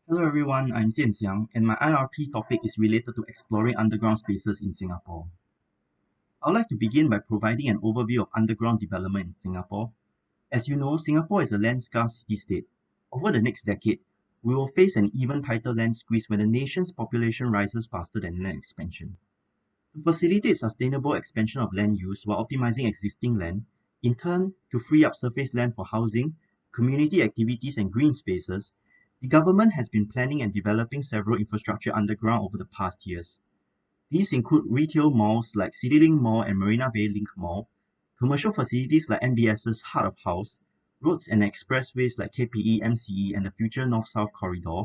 Hello everyone, I'm Xiang, and my IRP topic is related to exploring underground spaces in Singapore. I would like to begin by providing an overview of underground development in Singapore. As you know, Singapore is a land-scarce city-state. Over the next decade, we will face an even tighter land squeeze when the nation's population rises faster than land expansion. To facilitate sustainable expansion of land use while optimizing existing land, in turn to free up surface land for housing, community activities and green spaces, the government has been planning and developing several infrastructure underground over the past years. These include retail malls like CityLink Mall and Marina Bay Link Mall, commercial facilities like MBS's Heart of House, roads and expressways like KPE, MCE and the future North-South Corridor,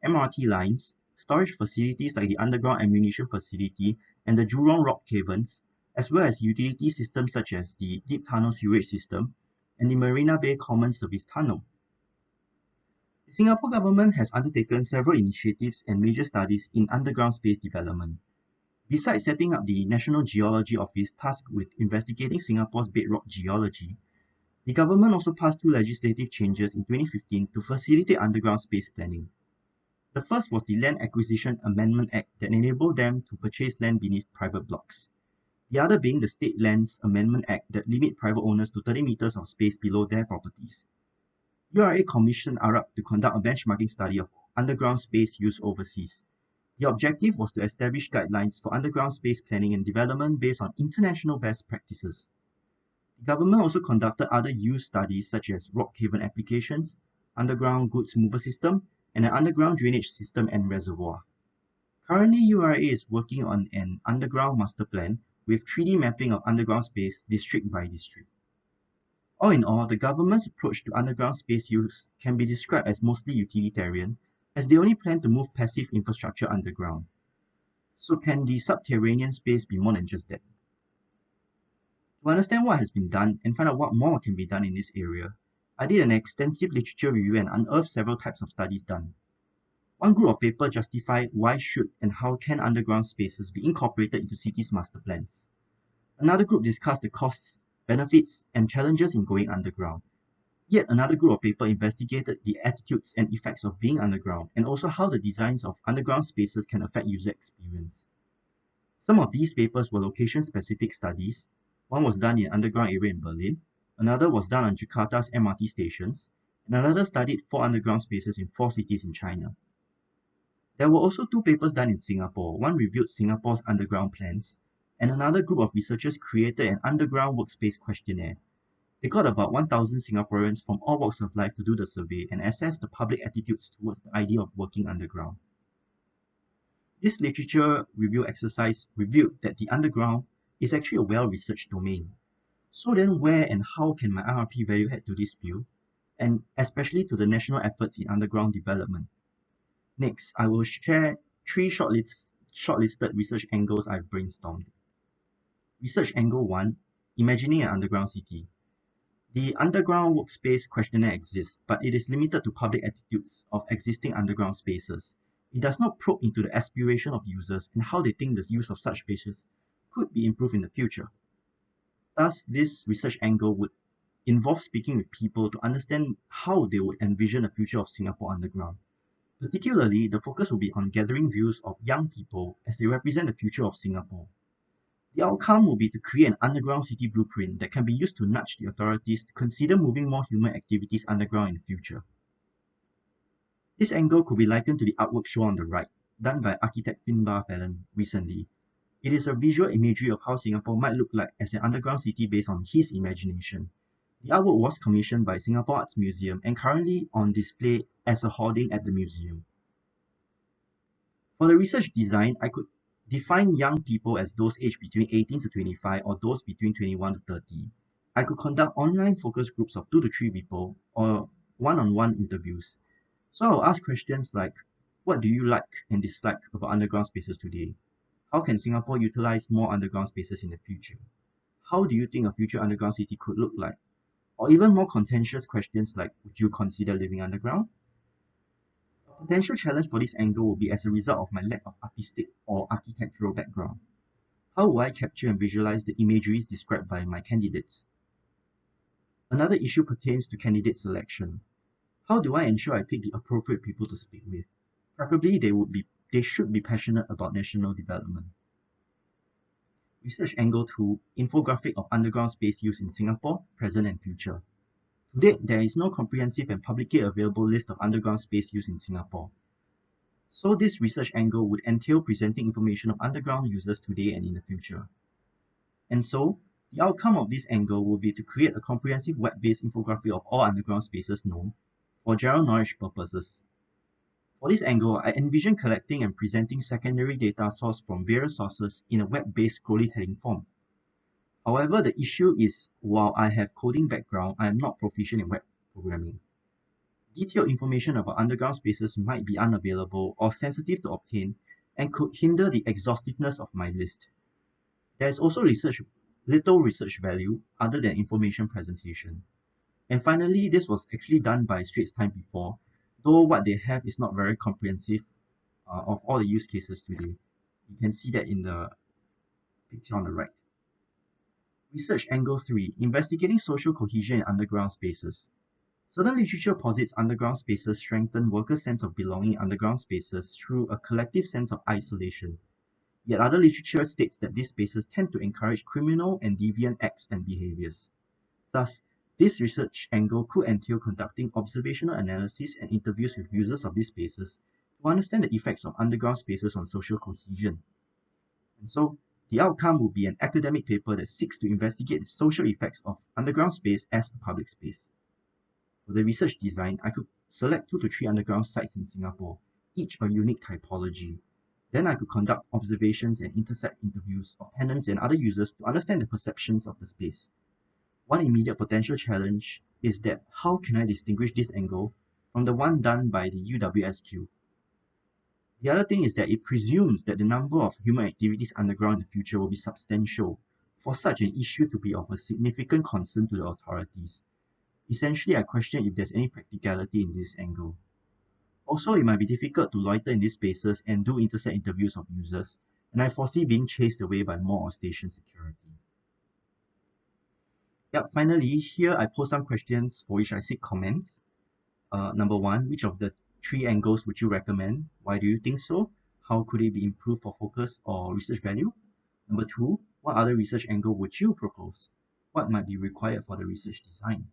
MRT lines, storage facilities like the Underground Ammunition Facility and the Jurong Rock Caverns, as well as utility systems such as the Deep Tunnel Sewage System and the Marina Bay Common Service Tunnel. The Singapore government has undertaken several initiatives and major studies in underground space development. Besides setting up the National Geology Office tasked with investigating Singapore's bedrock geology, the government also passed two legislative changes in 2015 to facilitate underground space planning. The first was the Land Acquisition Amendment Act that enabled them to purchase land beneath private blocks. The other being the State Lands Amendment Act that limit private owners to 30 meters of space below their properties. URA commissioned Arup to conduct a benchmarking study of underground space use overseas. The objective was to establish guidelines for underground space planning and development based on international best practices. The government also conducted other use studies such as rock haven applications, underground goods mover system, and an underground drainage system and reservoir. Currently, URA is working on an underground master plan with 3D mapping of underground space district by district. All in all, the government's approach to underground space use can be described as mostly utilitarian, as they only plan to move passive infrastructure underground. So can the subterranean space be more than just that? To understand what has been done and find out what more can be done in this area, I did an extensive literature review and unearthed several types of studies done. One group of papers justify why should and how can underground spaces be incorporated into cities' master plans. Another group discussed the costs, benefits, and challenges in going underground. Yet another group of papers investigated the attitudes and effects of being underground and also how the designs of underground spaces can affect user experience. Some of these papers were location-specific studies. One was done in an underground area in Berlin, another was done on Jakarta's MRT stations, and another studied 4 underground spaces in 4 cities in China. There were also 2 papers done in Singapore. One reviewed Singapore's underground plans, and another group of researchers created an underground workspace questionnaire. They got about 1,000 Singaporeans from all walks of life to do the survey and assess the public attitudes towards the idea of working underground. This literature review exercise revealed that the underground is actually a well-researched domain. So then where and how can my IRP value add to this view, and especially to the national efforts in underground development? Next, I will share 3 shortlisted research angles I've brainstormed. Research Angle 1, Imagining an Underground City. The underground workspace questionnaire exists, but it is limited to public attitudes of existing underground spaces. It does not probe into the aspiration of users and how they think the use of such spaces could be improved in the future. Thus, this research angle would involve speaking with people to understand how they would envision the future of Singapore underground. Particularly, the focus will be on gathering views of young people as they represent the future of Singapore. The outcome will be to create an underground city blueprint that can be used to nudge the authorities to consider moving more human activities underground in the future. This angle could be likened to the artwork shown on the right, done by architect Finbar Fallon recently. It is a visual imagery of how Singapore might look like as an underground city based on his imagination. The artwork was commissioned by Singapore Arts Museum and currently on display as a hoarding at the museum. For the research design, I could define young people as those aged between 18 to 25 or those between 21 to 30. I could conduct online focus groups of 2 to 3 people or one-on-one interviews. So I'll ask questions like, what do you like and dislike about underground spaces today? How can Singapore utilize more underground spaces in the future? How do you think a future underground city could look like? Or even more contentious questions like, would you consider living underground? A potential challenge for this angle will be as a result of my lack of artistic or architectural background. How will I capture and visualize the imageries described by my candidates? Another issue pertains to candidate selection. How do I ensure I pick the appropriate people to speak with? Preferably, they should be passionate about national development. Research angle 2, infographic of underground space use in Singapore, present and future. To date, there is no comprehensive and publicly available list of underground space use in Singapore. So this research angle would entail presenting information of underground users today and in the future. And so, the outcome of this angle will be to create a comprehensive web-based infographic of all underground spaces known for general knowledge purposes. For this angle, I envision collecting and presenting secondary data sourced from various sources in a web-based scrollytelling form. However, the issue is, while I have coding background, I am not proficient in web programming. Detailed information about underground spaces might be unavailable or sensitive to obtain and could hinder the exhaustiveness of my list. There is also little research value other than information presentation. And finally, this was actually done by Straits Times before, though what they have is not very comprehensive of all the use cases today. You can see that in the picture on the right. Research angle 3, investigating social cohesion in underground spaces. Certain literature posits underground spaces strengthen workers' sense of belonging in underground spaces through a collective sense of isolation. Yet other literature states that these spaces tend to encourage criminal and deviant acts and behaviors. Thus, this research angle could entail conducting observational analysis and interviews with users of these spaces to understand the effects of underground spaces on social cohesion. And so, the outcome will be an academic paper that seeks to investigate the social effects of underground space as a public space. For the research design, I could select 2 to 3 underground sites in Singapore, each a unique typology. Then I could conduct observations and intercept interviews of tenants and other users to understand the perceptions of the space. One immediate potential challenge is that how can I distinguish this angle from the one done by the UWSQ? The other thing is that it presumes that the number of human activities underground in the future will be substantial for such an issue to be of a significant concern to the authorities. Essentially, I question if there's any practicality in this angle. Also, it might be difficult to loiter in these spaces and do intercept interviews of users, and I foresee being chased away by more or station security. Finally, here I pose some questions for which I seek comments. Number 1, which of the 3 angles would you recommend? Why do you think so? How could it be improved for focus or research value? Number 2, what other research angle would you propose? What might be required for the research design?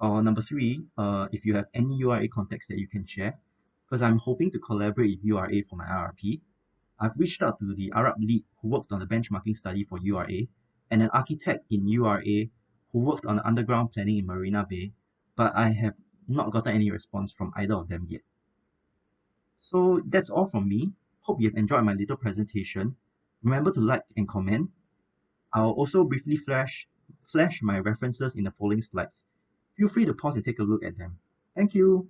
Or number 3, if you have any URA contacts that you can share, because I'm hoping to collaborate with URA for my IRP. I've reached out to the Arab lead who worked on the benchmarking study for URA and an architect in URA who worked on the underground planning in Marina Bay, but I have not gotten any response from either of them yet. So that's all from me. Hope you've enjoyed my little presentation. Remember to like and comment. I'll also briefly flash my references in the following slides. Feel free to pause and take a look at them. Thank you.